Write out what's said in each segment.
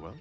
well.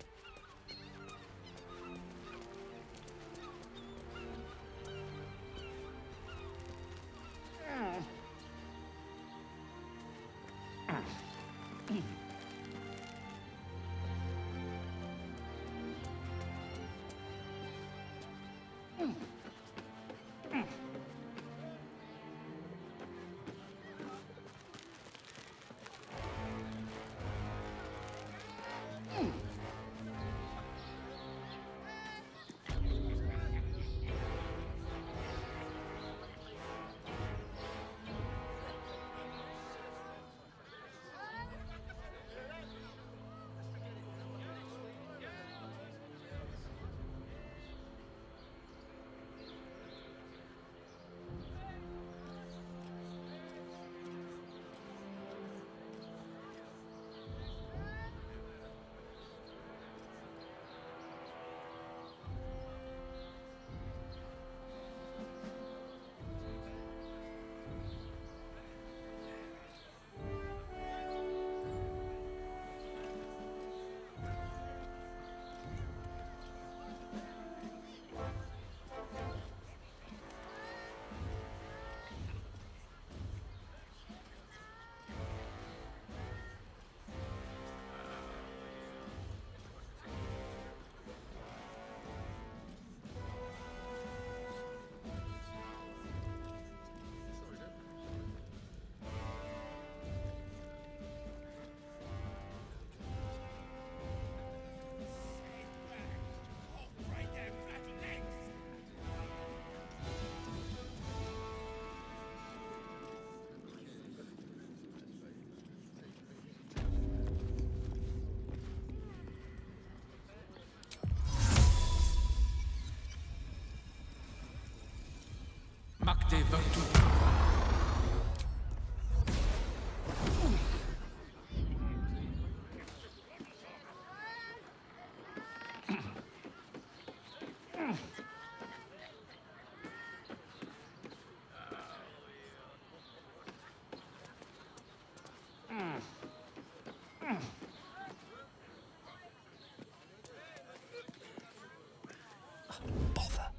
Bother.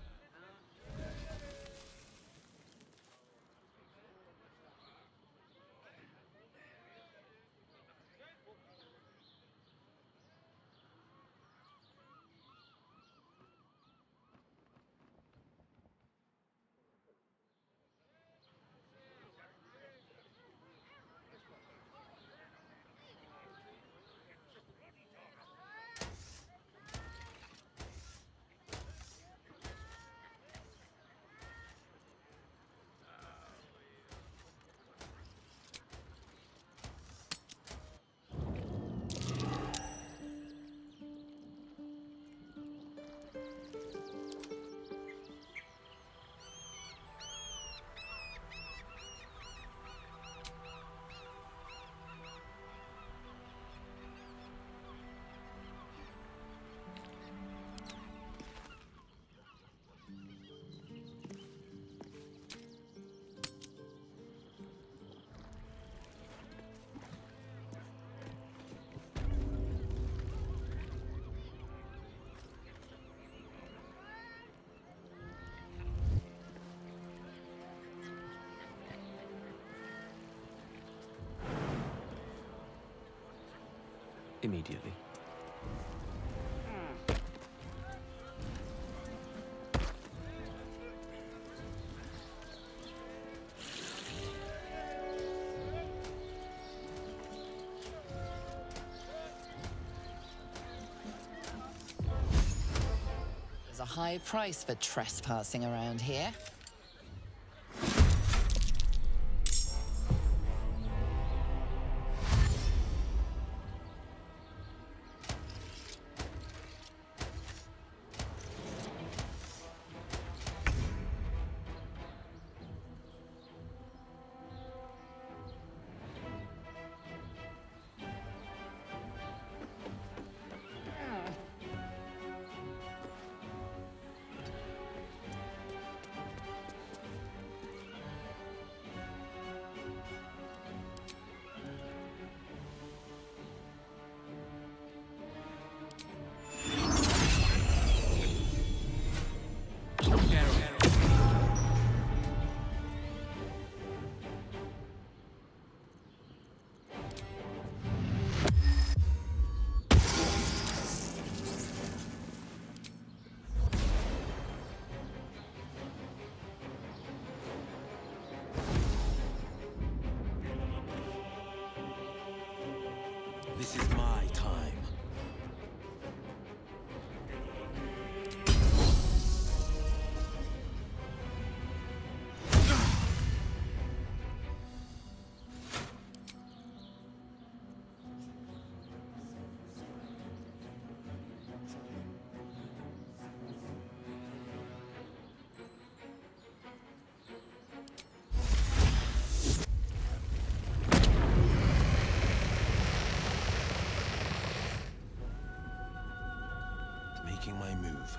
Immediately. There's a high price for trespassing around here. This is my time. Making my move.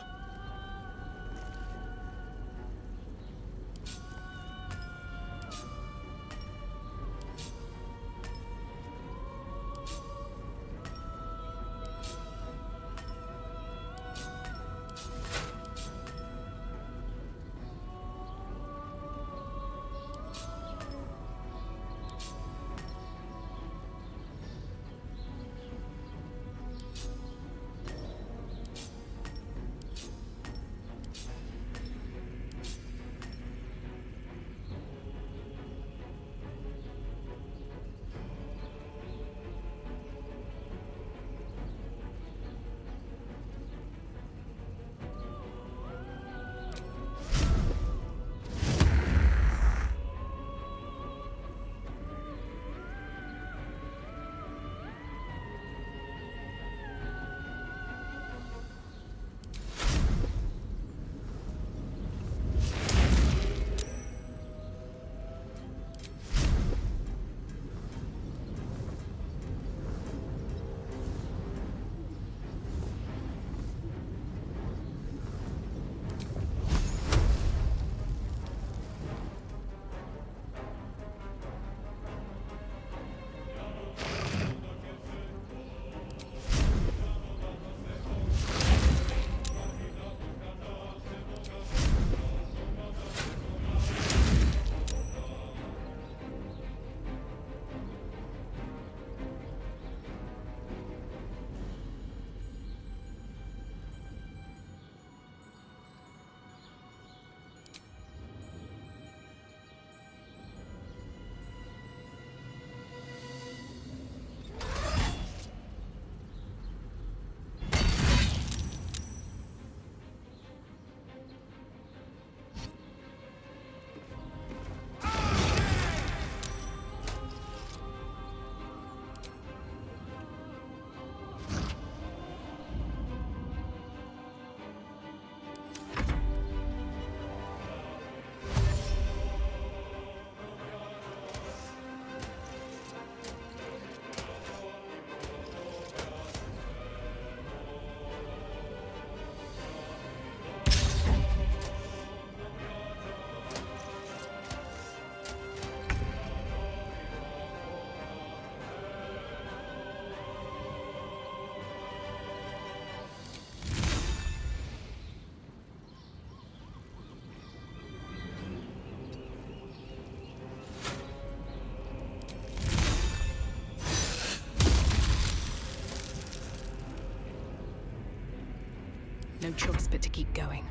No choice but to keep going.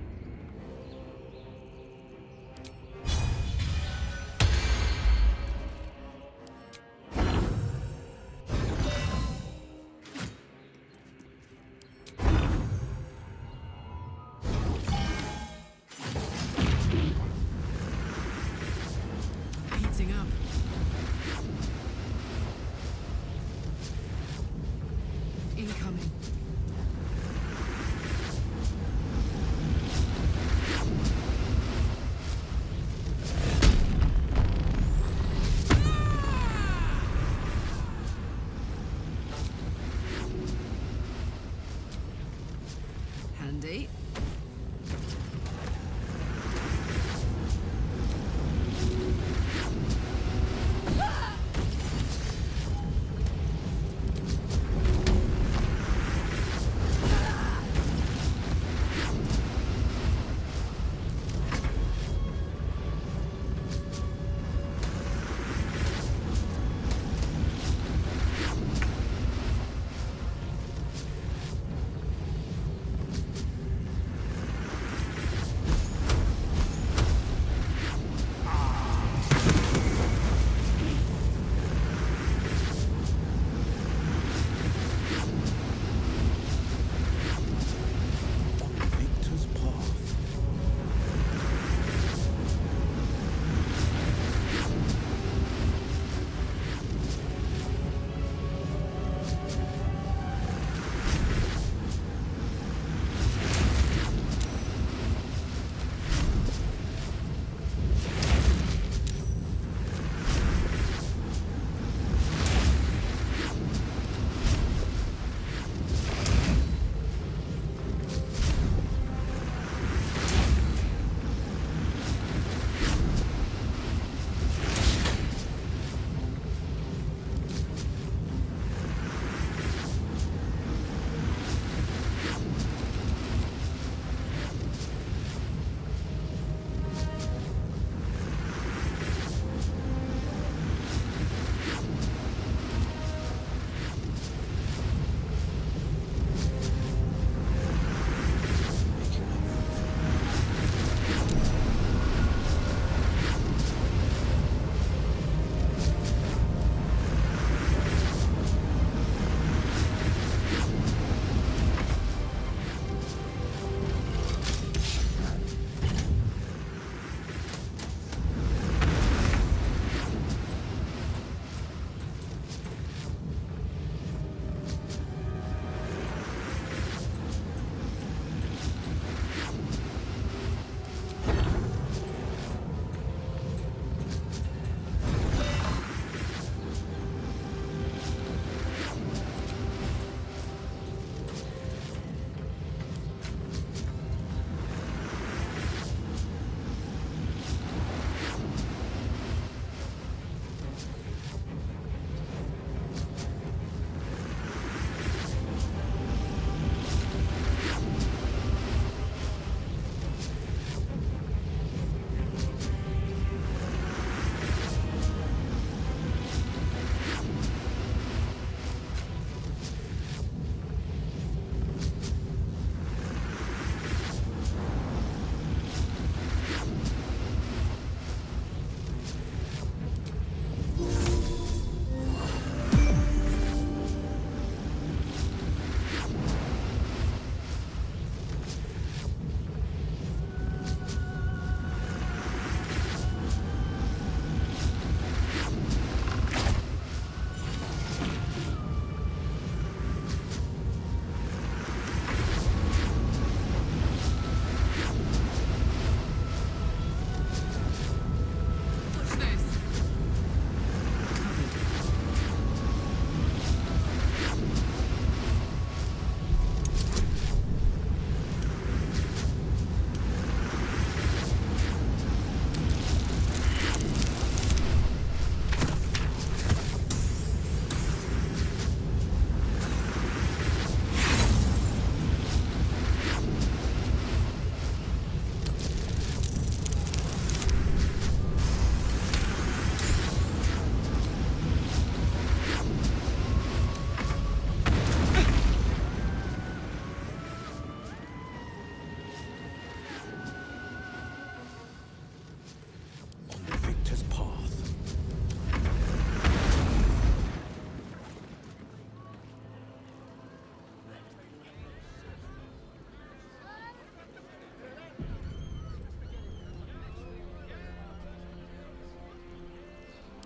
Heating up. Incoming.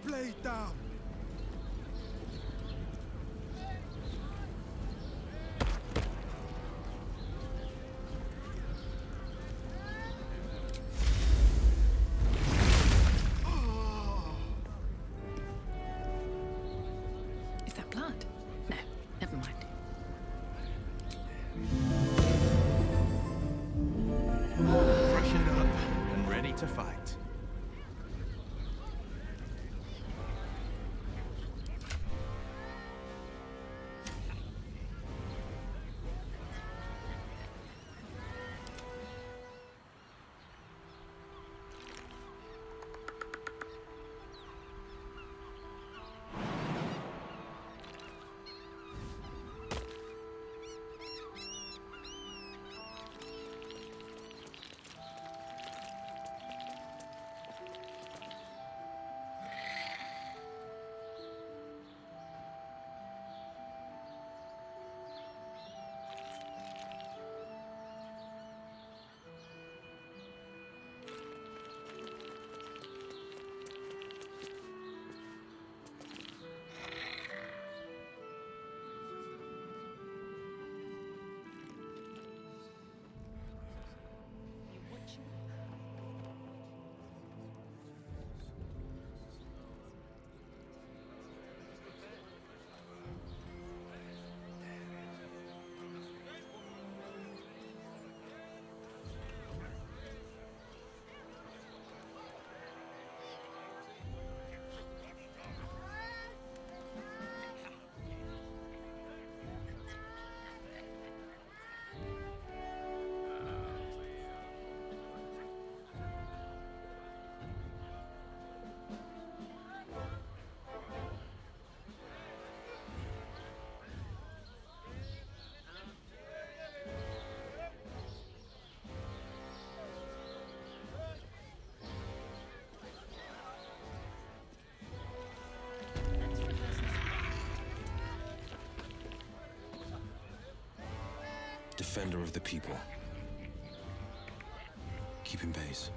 blade down! Is that blood? No, never mind. Freshened up and ready to fight. Defender of the people. Keeping pace.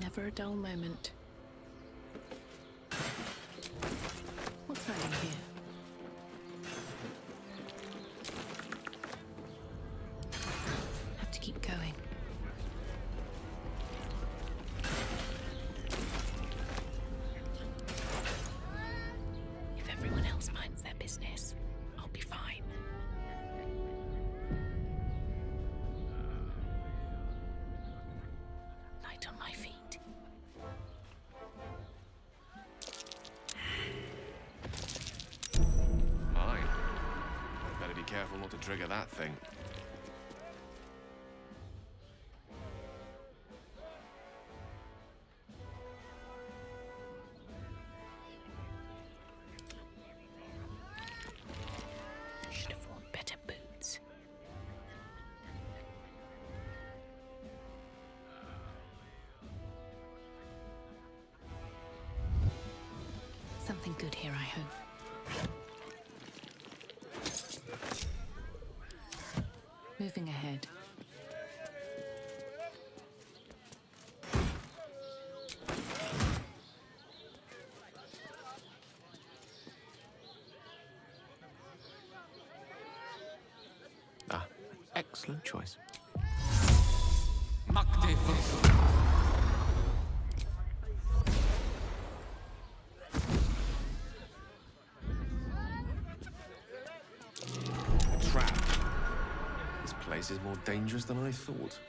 Never a dull moment. What's hiding here? Have to keep going. If everyone else minds their business, I'll be fine. Light on my feet. Mine. Better be careful not to trigger that thing. Should have worn better boots. Something good here, I hope. Moving ahead. Ah, excellent choice. A trap. This place is more dangerous than I thought.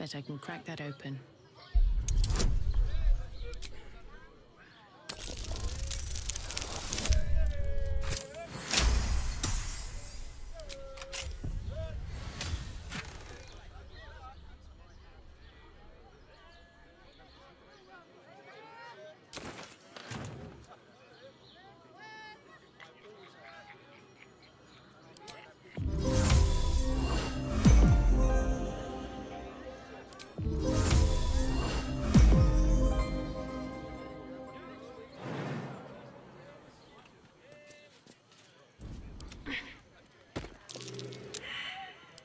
bet I can crack that open.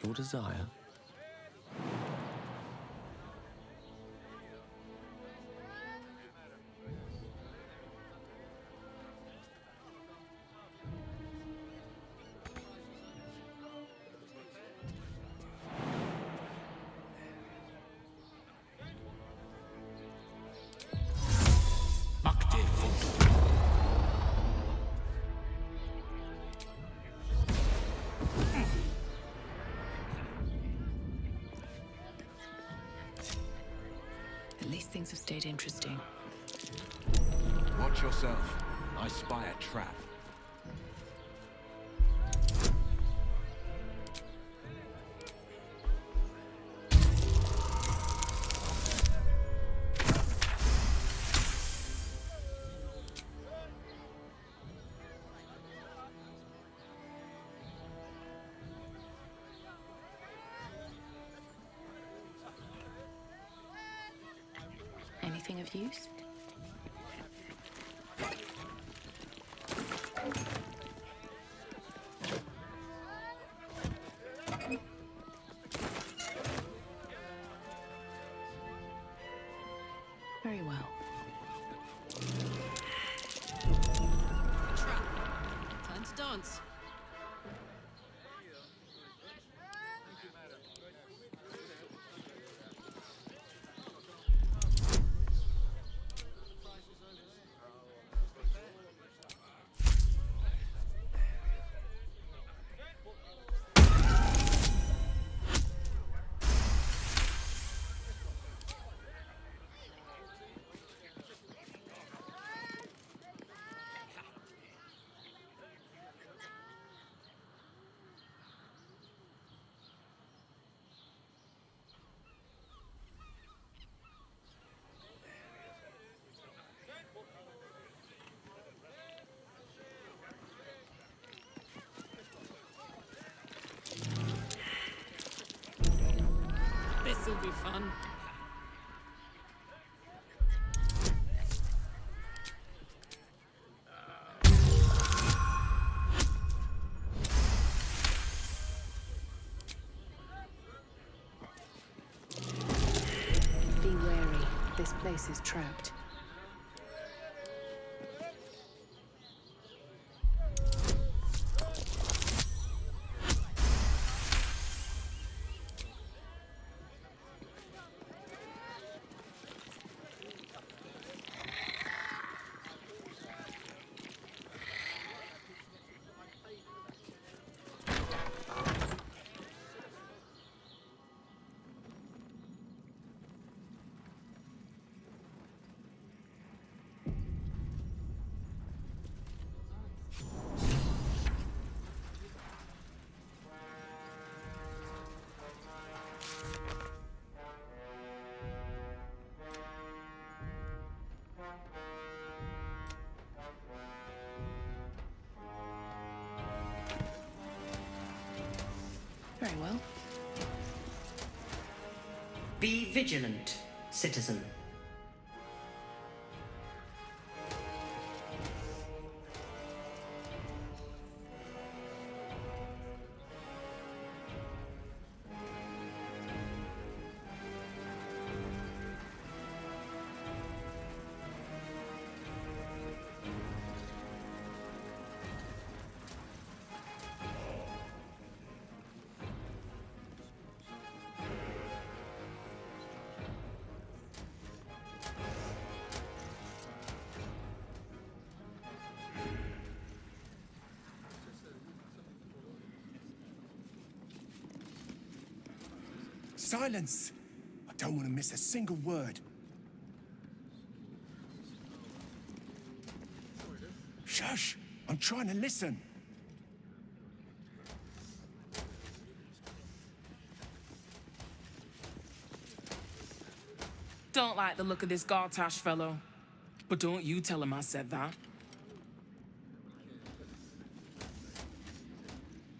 Your desire? At least things have stayed interesting. Watch yourself. I spy a trap. Anything of use? Very well. Trap. Time to dance. This'll be fun. Be wary. This place is trapped. Very well. Be vigilant, citizen. Silence! don't want to miss a single word. Shush! I'm trying to listen. Don't like the look of this Gortash fellow. But don't you tell him I said that.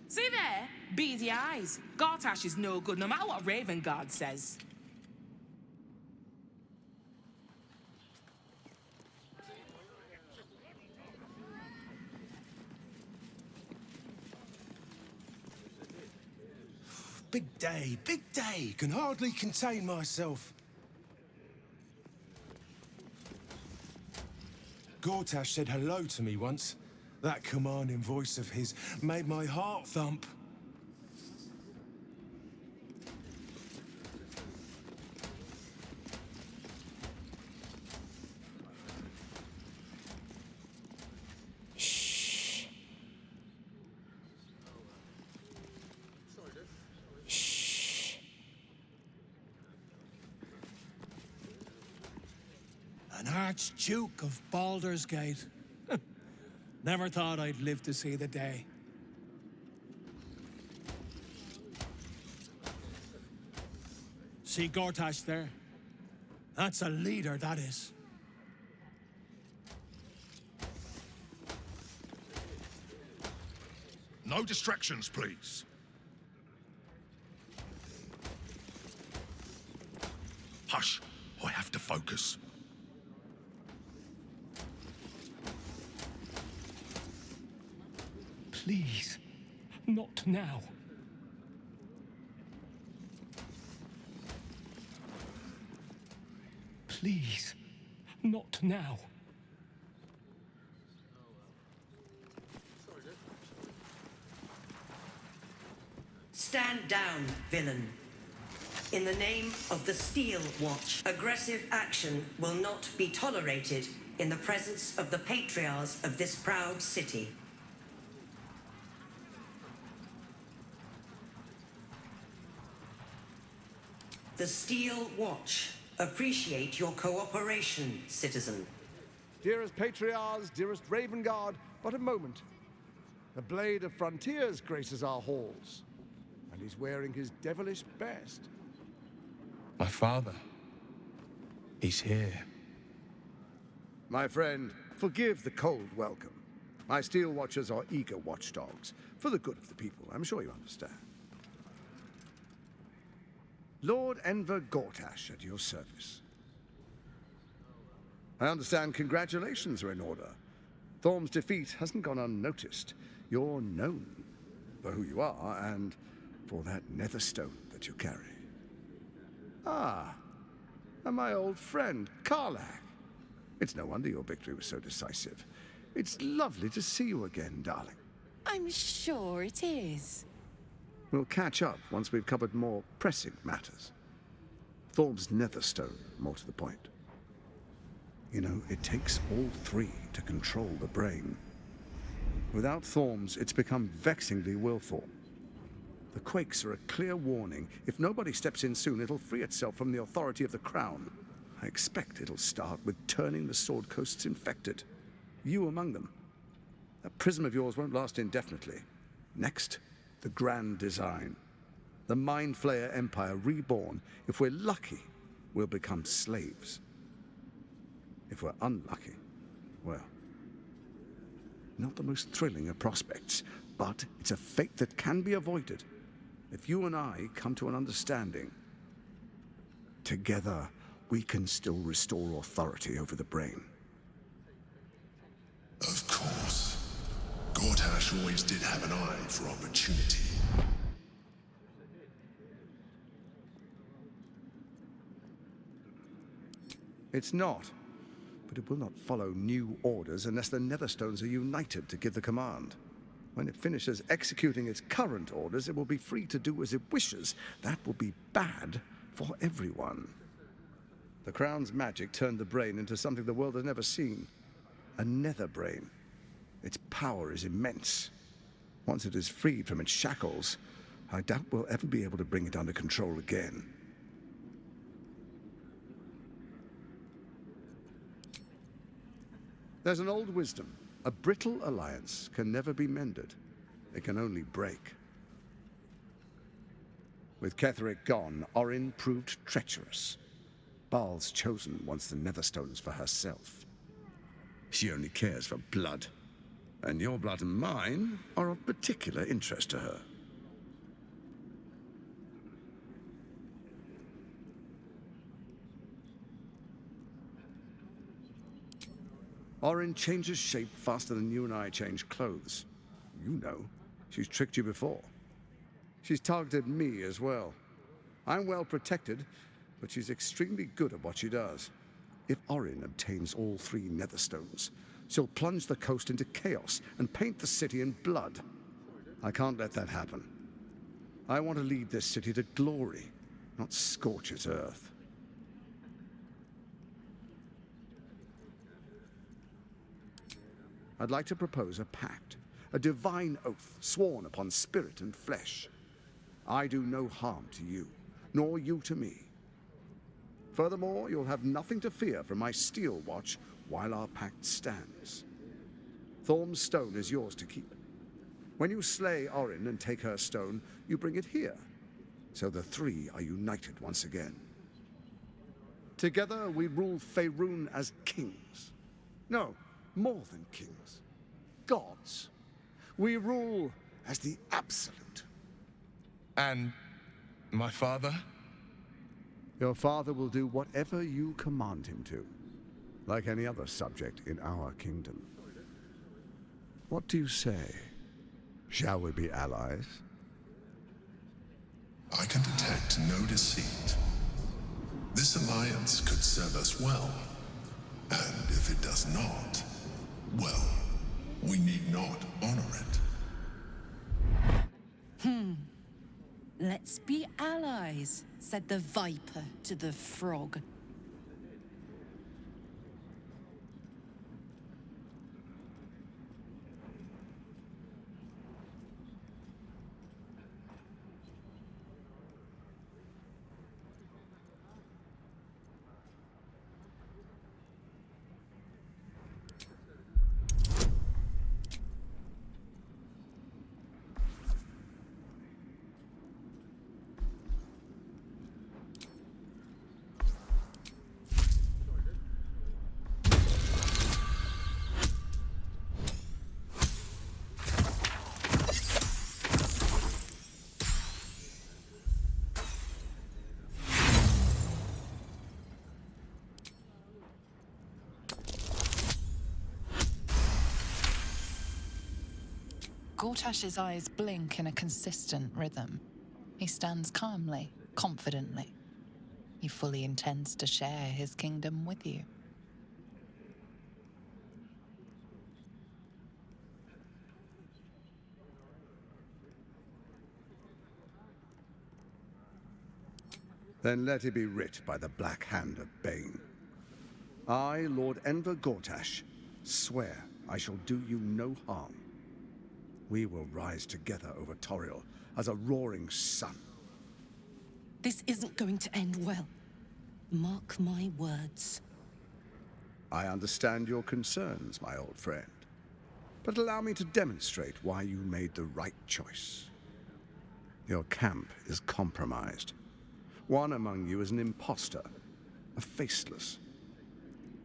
See there? Beady eyes. Gortash is no good, no matter what Raven Guard says. Big day, big day. Can hardly contain myself. Gortash said hello to me once. That commanding voice of his made my heart thump. Shh. Shh. An Archduke of Baldur's Gate. Never thought I'd live to see the day. See Gortash there? That's a leader, that is. No distractions, please. Hush, I have to focus. Please, not now. Please, not now. Stand down, villain. In the name of the Steel Watch, aggressive action will not be tolerated in the presence of the patriarchs of this proud city. The Steel Watch appreciate your cooperation, citizen. Dearest Patriarchs, dearest Raven Guard, but a moment. The Blade of Frontiers graces our halls, and he's wearing his devilish best. My father. He's here. My friend, forgive the cold welcome. My Steel Watchers are eager watchdogs, for the good of the people, I'm sure you understand. Lord Enver Gortash at your service. I understand congratulations are in order. Thorm's defeat hasn't gone unnoticed. You're known for who you are and for that nether stone that you carry. Ah, and my old friend, Karlach. It's no wonder your victory was so decisive. It's lovely to see you again, darling. I'm sure it is. We'll catch up once we've covered more pressing matters. Thorm's netherstone, more to the point. You know, it takes all three to control the brain. Without Thorm's, it's become vexingly willful. The quakes are a clear warning. If nobody steps in soon, it'll free itself from the authority of the crown. I expect it'll start with turning the Sword Coasts infected. You among them. That prism of yours won't last indefinitely. Next, the grand design. The Mind Flayer Empire reborn. If we're lucky, we'll become slaves. If we're unlucky, well, not the most thrilling of prospects, but it's a fate that can be avoided if you and I come to an understanding. Together, we can still restore authority over the brain. Of course. Gortash always did have an eye for opportunity. It's not, but it will not follow new orders unless the Netherstones are united to give the command. When it finishes executing its current orders, it will be free to do as it wishes. That will be bad for everyone. The Crown's magic turned the brain into something the world has never seen. A nether brain. Its power is immense. Once it is freed from its shackles, I doubt we'll ever be able to bring it under control again. There's an old wisdom. A brittle alliance can never be mended. It can only break. With Ketheric gone, Orin proved treacherous. Baal's chosen wants the Netherstones for herself. She only cares for blood. And your blood and mine are of particular interest to her. Orin changes shape faster than you and I change clothes. You know, she's tricked you before. She's targeted me as well. I'm well protected, but she's extremely good at what she does. If Orin obtains all 3 Netherstones, she'll plunge the coast into chaos and paint the city in blood. I can't let that happen. I want to lead this city to glory, not scorch its earth. I'd like to propose a pact, a divine oath sworn upon spirit and flesh. I do no harm to you, nor you to me. Furthermore, you'll have nothing to fear from my steel watch while our pact stands. Thorm's stone is yours to keep. When you slay Orin and take her stone, you bring it here, so the 3 are united once again. Together we rule Faerun as kings. No, more than kings. Gods. We rule as the absolute. And my father? Your father will do whatever you command him to, like any other subject in our kingdom. What do you say? Shall we be allies? I can detect no deceit. This alliance could serve us well. And if it does not, well, we need not honor it. Let's be allies, said the viper to the frog. Gortash's eyes blink in a consistent rhythm. He stands calmly, confidently. He fully intends to share his kingdom with you. Then let it be writ by the black hand of Bane. I, Lord Enver Gortash, swear I shall do you no harm. We will rise together over Toriel as a roaring sun. This isn't going to end well. Mark my words. I understand your concerns, my old friend. But allow me to demonstrate why you made the right choice. Your camp is compromised. One among you is an imposter, a faceless.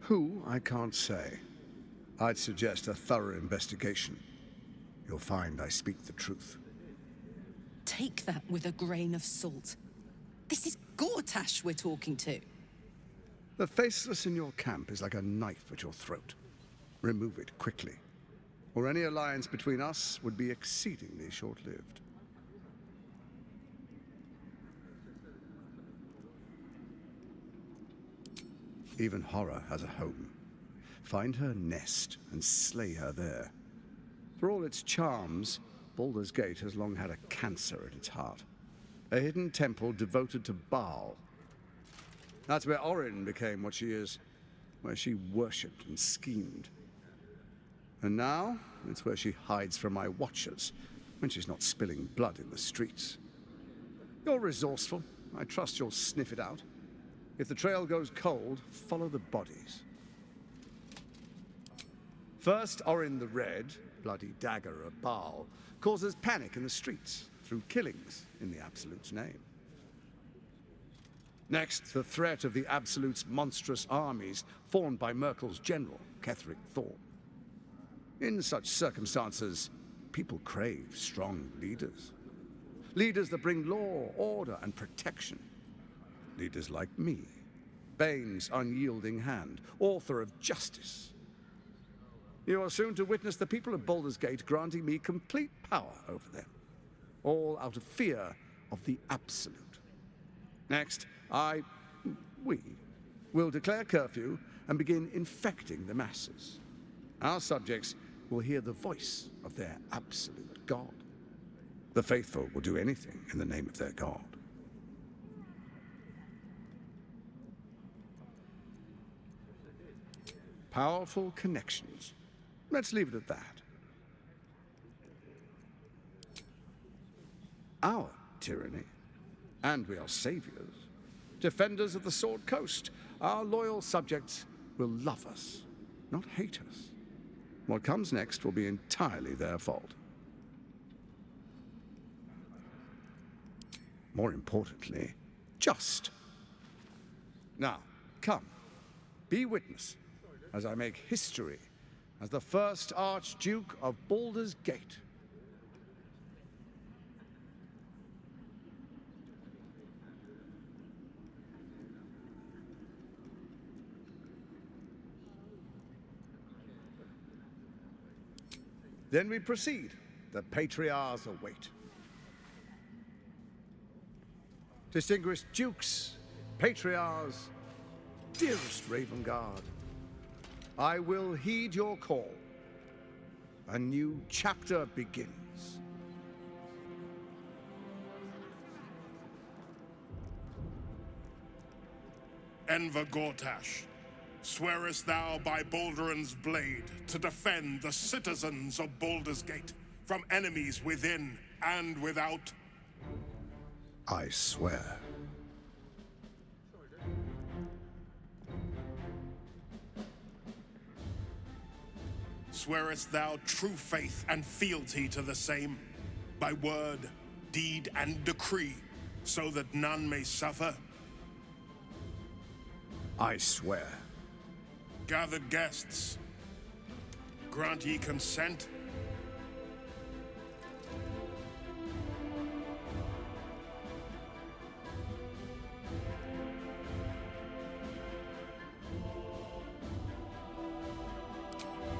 Who, I can't say. I'd suggest a thorough investigation. You'll find I speak the truth. Take that with a grain of salt. This is Gortash we're talking to. The faceless in your camp is like a knife at your throat. Remove it quickly, or any alliance between us would be exceedingly short-lived. Even horror has a home. Find her nest and slay her there. For all its charms, Baldur's Gate has long had a cancer at its heart. A hidden temple devoted to Baal. That's where Orin became what she is, where she worshipped and schemed. And now, it's where she hides from my watchers, when she's not spilling blood in the streets. You're resourceful. I trust you'll sniff it out. If the trail goes cold, follow the bodies. First Orin the Red, bloody dagger of Baal, causes panic in the streets through killings in the Absolute's name. Next, the threat of the Absolute's monstrous armies formed by Merkel's general, Ketheric Thorn. In such circumstances, people crave strong leaders. Leaders that bring law, order, and protection. Leaders like me, Bane's unyielding hand, author of justice. You are soon to witness the people of Baldur's Gate granting me complete power over them, all out of fear of the Absolute. Next, we will declare curfew and begin infecting the masses. Our subjects will hear the voice of their absolute God. The faithful will do anything in the name of their God. Powerful connections. Let's leave it at that. Our tyranny, and we are saviors, defenders of the Sword Coast. Our loyal subjects will love us, not hate us. What comes next will be entirely their fault. More importantly, just. Now, come, be witness as I make history as the first Archduke of Baldur's Gate. Then we proceed. The Patriarchs await. Distinguished Dukes, Patriarchs, dearest Raven Guard, I will heed your call. A new chapter begins. Enver Gortash, swearest thou by Balduran's blade to defend the citizens of Baldur's Gate from enemies within and without? I swear. Swearest thou true faith and fealty to the same, by word, deed, and decree, so that none may suffer? I swear. Gathered guests, grant ye consent?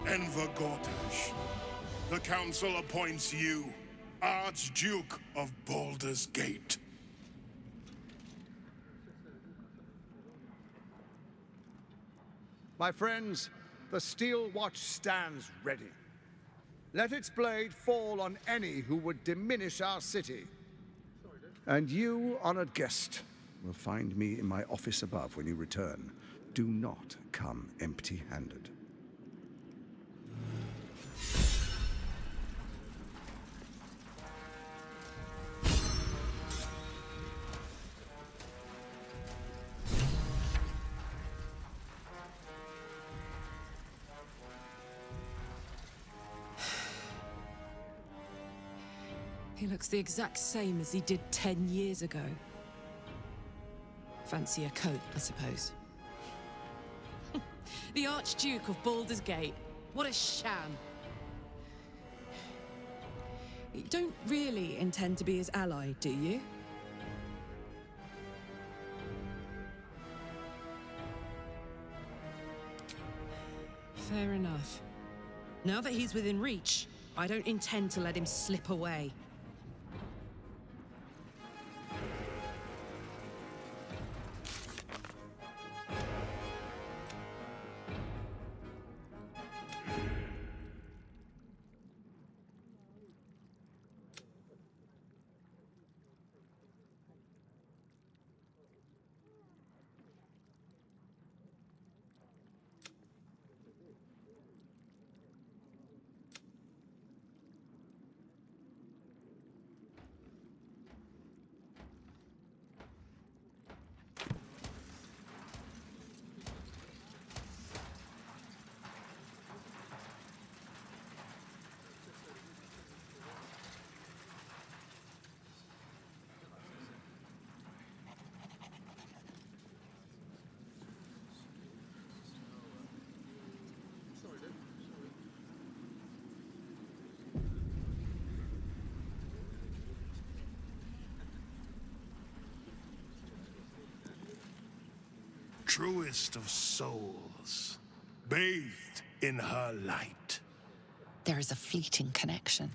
Enver Gortash, the Council appoints you Archduke of Baldur's Gate. My friends, the Steel Watch stands ready. Let its blade fall on any who would diminish our city. And you, honored guest, will find me in my office above when you return. Do not come empty-handed. He looks the exact same as he did 10 years ago. Fancy a coat, I suppose. The Archduke of Baldur's Gate. What a sham. You don't really intend to be his ally, do you? Fair enough. Now that he's within reach, I don't intend to let him slip away. truest of souls, bathed in her light. There is a fleeting connection.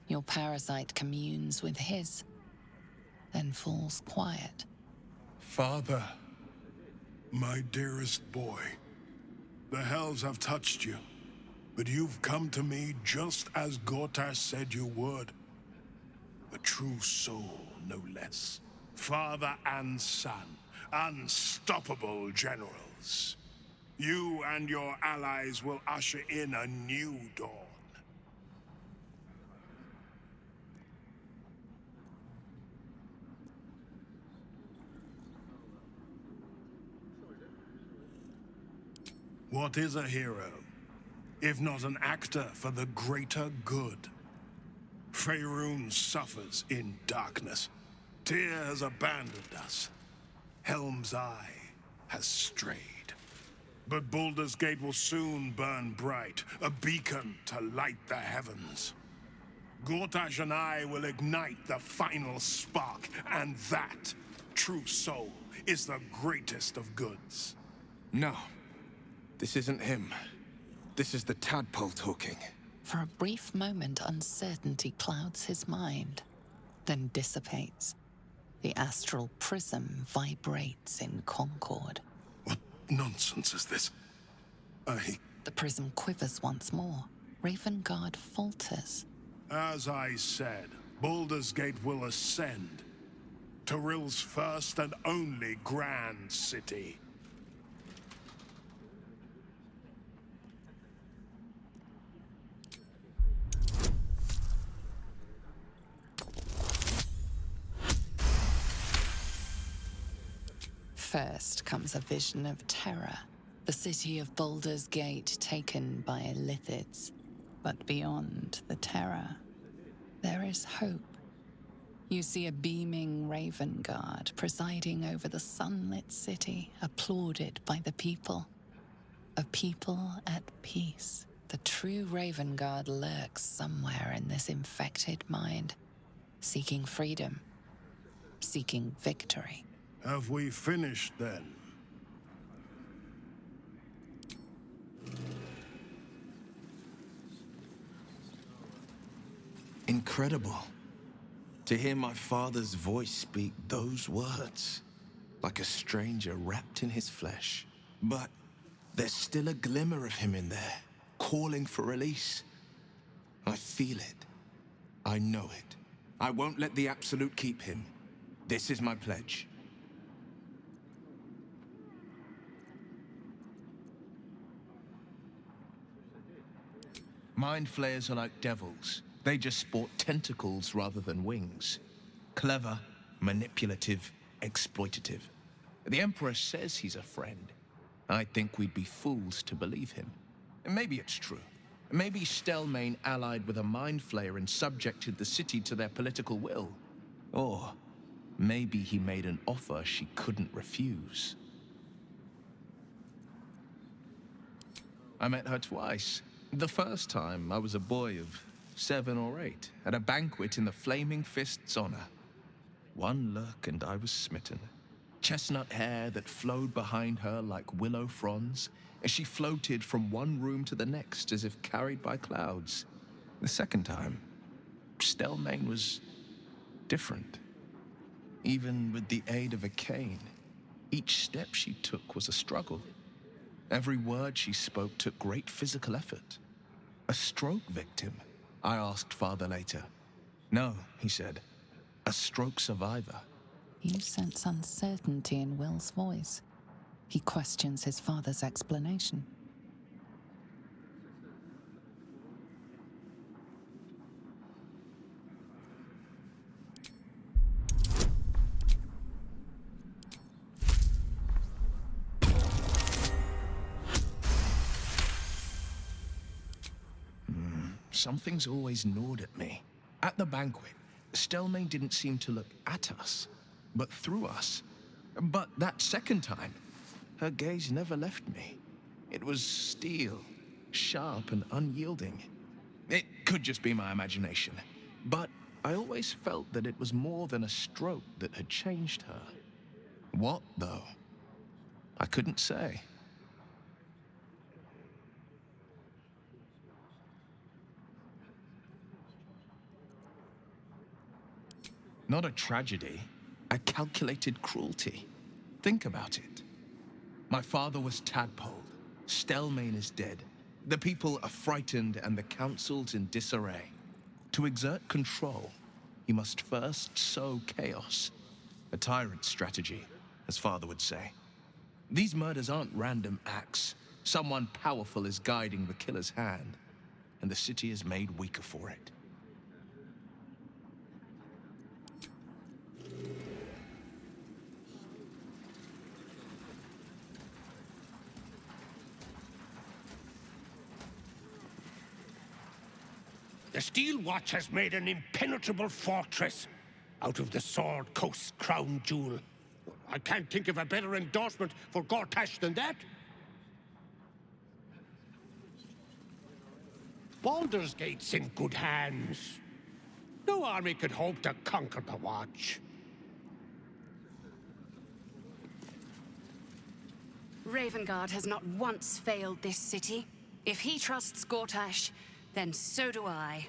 Your parasite communes with his, then falls quiet. Father. My dearest boy, the hells have touched you, but you've come to me just as Gortash said you would. A true soul, no less. Father and son, unstoppable generals. You and your allies will usher in a new dawn. What is a hero, if not an actor for the greater good? Faerun suffers in darkness. Tyr has abandoned us. Helm's Eye has strayed. But Baldur's Gate will soon burn bright, a beacon to light the heavens. Gortash and I will ignite the final spark, and that, true soul, is the greatest of goods. No. This isn't him. This is the tadpole talking. For a brief moment, uncertainty clouds his mind, then dissipates. The astral prism vibrates in concord. What nonsense is this? The prism quivers once more. Ravengard falters. As I said, Baldur's Gate will ascend. Tyrill's first and only grand city. First comes a vision of terror. The city of Baldur's Gate taken by Lithids. But beyond the terror, there is hope. You see a beaming Ravengard presiding over the sunlit city, applauded by the people. A people at peace. The true Ravengard lurks somewhere in this infected mind, seeking freedom, seeking victory. Have we finished then? Incredible. To hear my father's voice speak those words, like a stranger wrapped in his flesh. But there's still a glimmer of him in there, calling for release. I feel it. I know it. I won't let the Absolute keep him. This is my pledge. Mind flayers are like devils. They just sport tentacles rather than wings. Clever, manipulative, exploitative. The Emperor says he's a friend. I think we'd be fools to believe him. And maybe it's true. Maybe Stelmane allied with a mind flayer and subjected the city to their political will. Or maybe he made an offer she couldn't refuse. I met her twice. The first time, I was a boy of 7 or 8, at a banquet in the Flaming Fist's honor. One look and I was smitten. Chestnut hair that flowed behind her like willow fronds, as she floated from one room to the next as if carried by clouds. The second time, Stelmane was different. Even with the aid of a cane, each step she took was a struggle. Every word she spoke took great physical effort. A stroke victim? I asked Father later. No, he said. A stroke survivor. You sense uncertainty in Will's voice. He questions his father's explanation. Something's always gnawed at me. At the banquet, Stelmane didn't seem to look at us, but through us. But that second time, her gaze never left me. It was steel, sharp and unyielding. It could just be my imagination, but I always felt that it was more than a stroke that had changed her. What, though? I couldn't say. Not a tragedy, a calculated cruelty. Think about it. My father was tadpoled. Stelmane is dead. The people are frightened and the council's in disarray. To exert control, you must first sow chaos. A tyrant's strategy, as father would say. These murders aren't random acts. Someone powerful is guiding the killer's hand, and the city is made weaker for it. The Steel Watch has made an impenetrable fortress out of the Sword Coast's crown jewel. I can't think of a better endorsement for Gortash than that. Baldur's Gate's in good hands. No army could hope to conquer the Watch. Ravengard has not once failed this city. If he trusts Gortash, then so do I.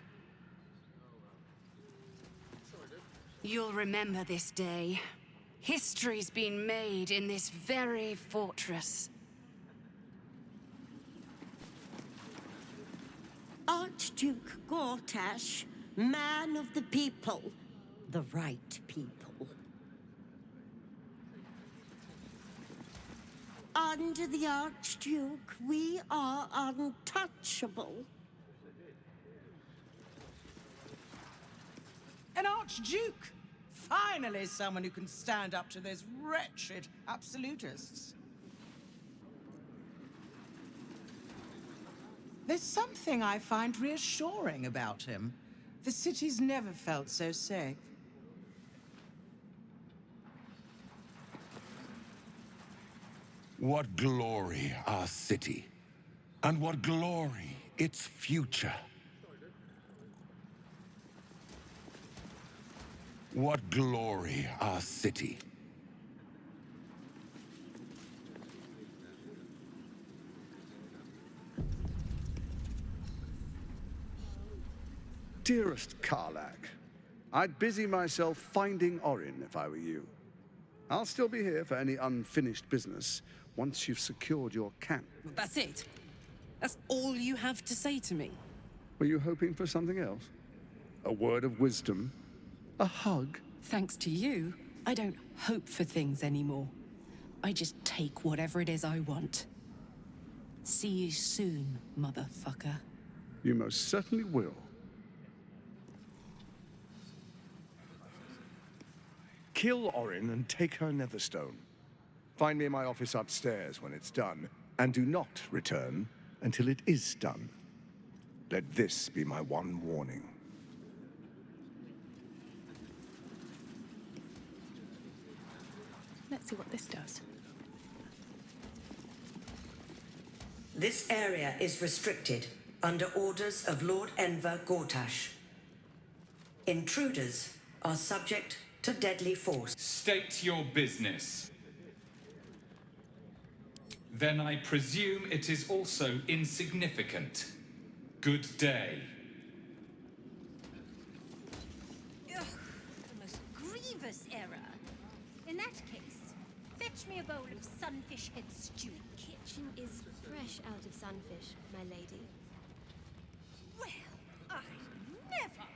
You'll remember this day. History's been made in this very fortress. Archduke Gortash, man of the people, the right people. Under the Archduke, we are untouchable. An Archduke! Finally someone who can stand up to those wretched absolutists. There's something I find reassuring about him. The city's never felt so safe. What glory our city, and what glory its future. What glory our city. Dearest Karlach, I'd busy myself finding Orin if I were you. I'll still be here for any unfinished business once you've secured your camp. That's it? That's all you have to say to me? Were you hoping for something else? A word of wisdom? A hug? Thanks to you, I don't hope for things anymore. I just take whatever it is I want. See you soon, motherfucker. You most certainly will. Kill Orin and take her Netherstone. Find me in my office upstairs when it's done, and do not return until it is done. Let this be my one warning. Let's see what this does. This area is restricted under orders of Lord Enver Gortash. Intruders are subject to deadly force. State your business. Then I presume it is also insignificant. Good day. Ugh, the most grievous error. In that case, fetch me a bowl of sunfish head stew. Kitchen is fresh out of sunfish, my lady. Well, I never.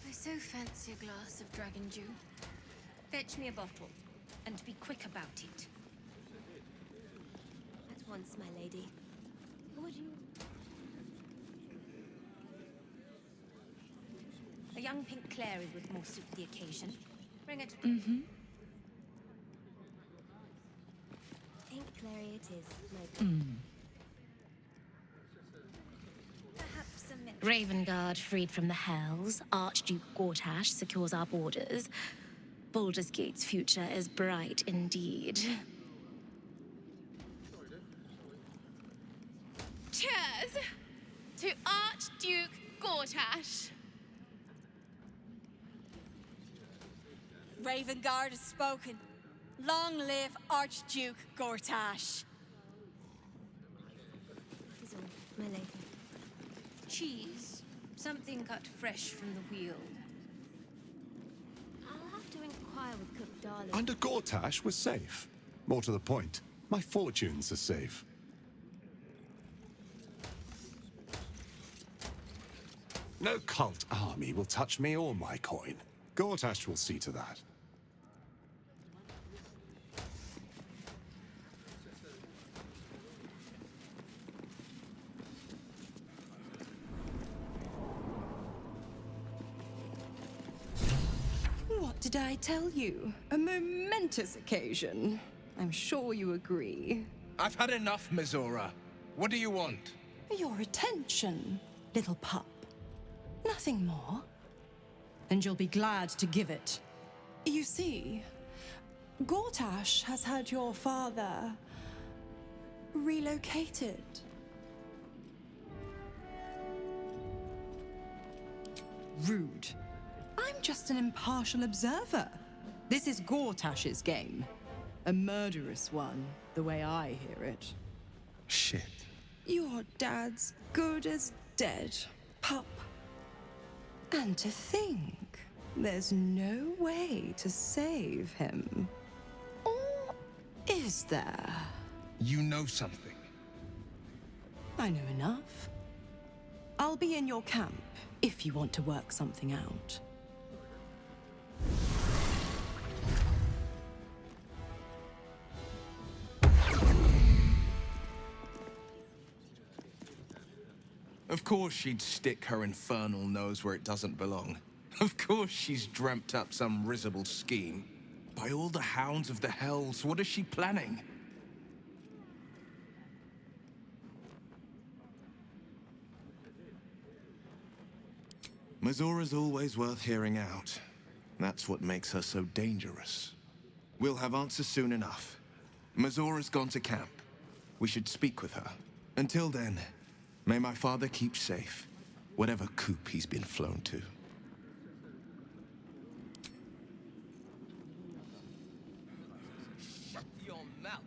I so fancy a glass of dragon dew. Fetch me a bottle, and be quick about it. At once, my lady. Would you? A young pink clary would more suit the occasion. Bring it. Mm-hmm. Pink clary it is, my lady. Ravengard freed from the Hells, Archduke Gortash secures our borders. Baldur's Gate's future is bright indeed. Cheers to Archduke Gortash. Ravengard has spoken. Long live Archduke Gortash. Is all, my lady. Cheese. Something cut fresh from the wheel. I'll have to inquire with Cook Darling. Under Gortash, we're safe. More to the point, my fortunes are safe. No cult army will touch me or my coin. Gortash will see to that. What did I tell you? A momentous occasion. I'm sure you agree. I've had enough, Mizora. What do you want? Your attention, little pup. Nothing more. And you'll be glad to give it. You see, Gortash has had your father relocated. Rude. I'm just an impartial observer. This is Gortash's game. A murderous one, the way I hear it. Shit. Your dad's good as dead, pup. And to think, there's no way to save him. Or is there? You know something. I know enough. I'll be in your camp if you want to work something out. Of course she'd stick her infernal nose where it doesn't belong. Of course she's dreamt up some risible scheme. By all the hounds of the hells, what is she planning? Mizora's always worth hearing out. That's what makes her so dangerous. We'll have answers soon enough. Mizora's gone to camp. We should speak with her. Until then, may my father keep safe, whatever coop he's been flown to. Shut your mouth.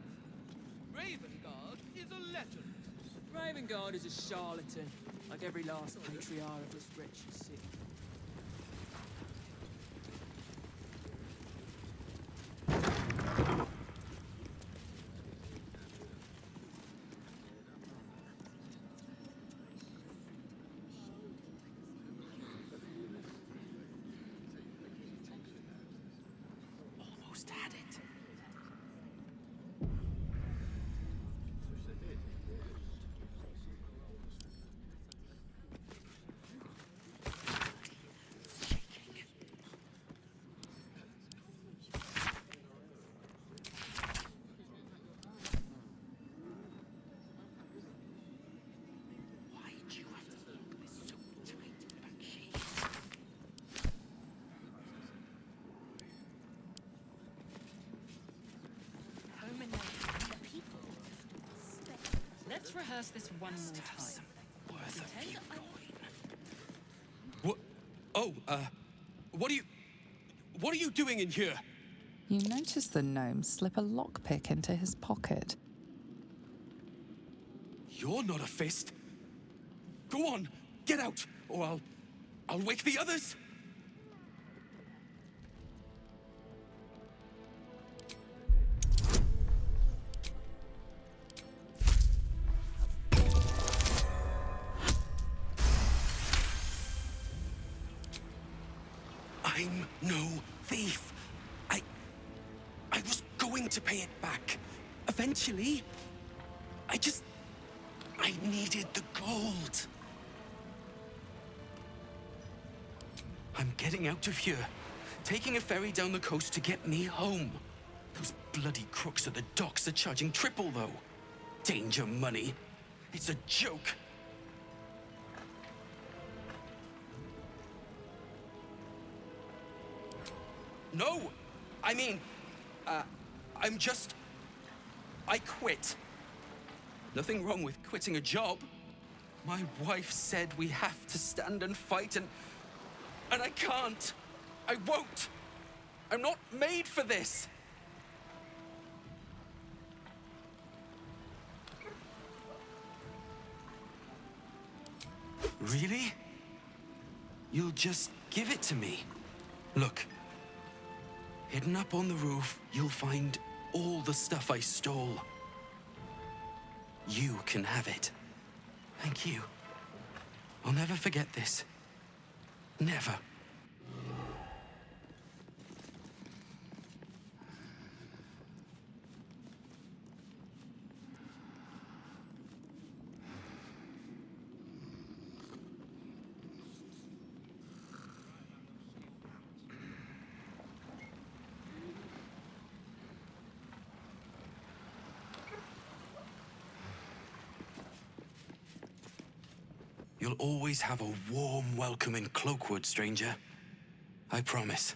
Ravengard is a legend. Ravengard is a charlatan, like every last patriarch of this wretched city. Almost had it. Let's rehearse this one more time. Worth a few coin. What? Oh, what are you doing in here? You notice the gnome slip a lockpick into his pocket. You're not a fist. Go on, get out, or I'll wake the others. I'm no thief. I was going to pay it back. Eventually. I needed the gold. I'm getting out of here. Taking a ferry down the coast to get me home. Those bloody crooks at the docks are charging triple, though. Danger money. It's a joke. No! I mean, I quit. Nothing wrong with quitting a job. My wife said we have to stand and fight, and I can't. I won't. I'm not made for this. Really? You'll just give it to me? Look. Hidden up on the roof, you'll find all the stuff I stole. You can have it. Thank you. I'll never forget this. Never. You'll always have a warm welcome in Cloakwood, stranger. I promise.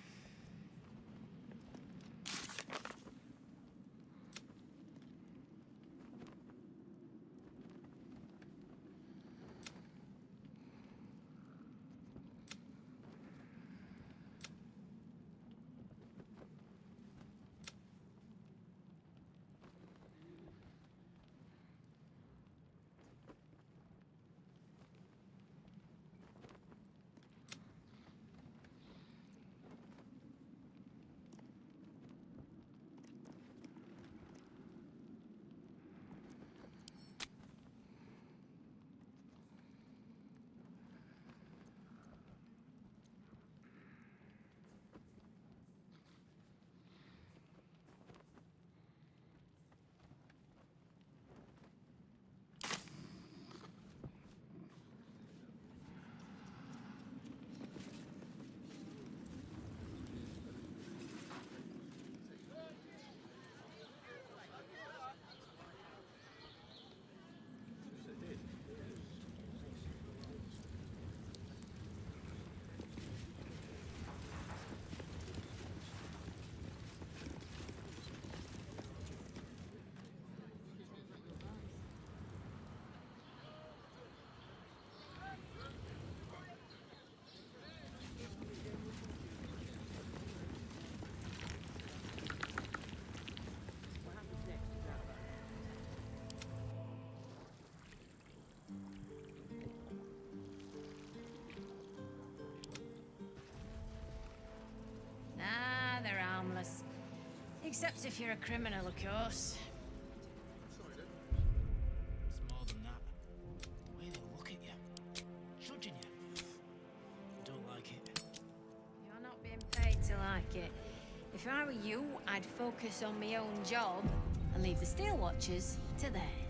Nah, they're harmless. Except if you're a criminal, of course. It's more than that. The way they look at you. Judging you. I don't like it. You're not being paid to like it. If I were you, I'd focus on my own job and leave the Steel Watchers to theirs.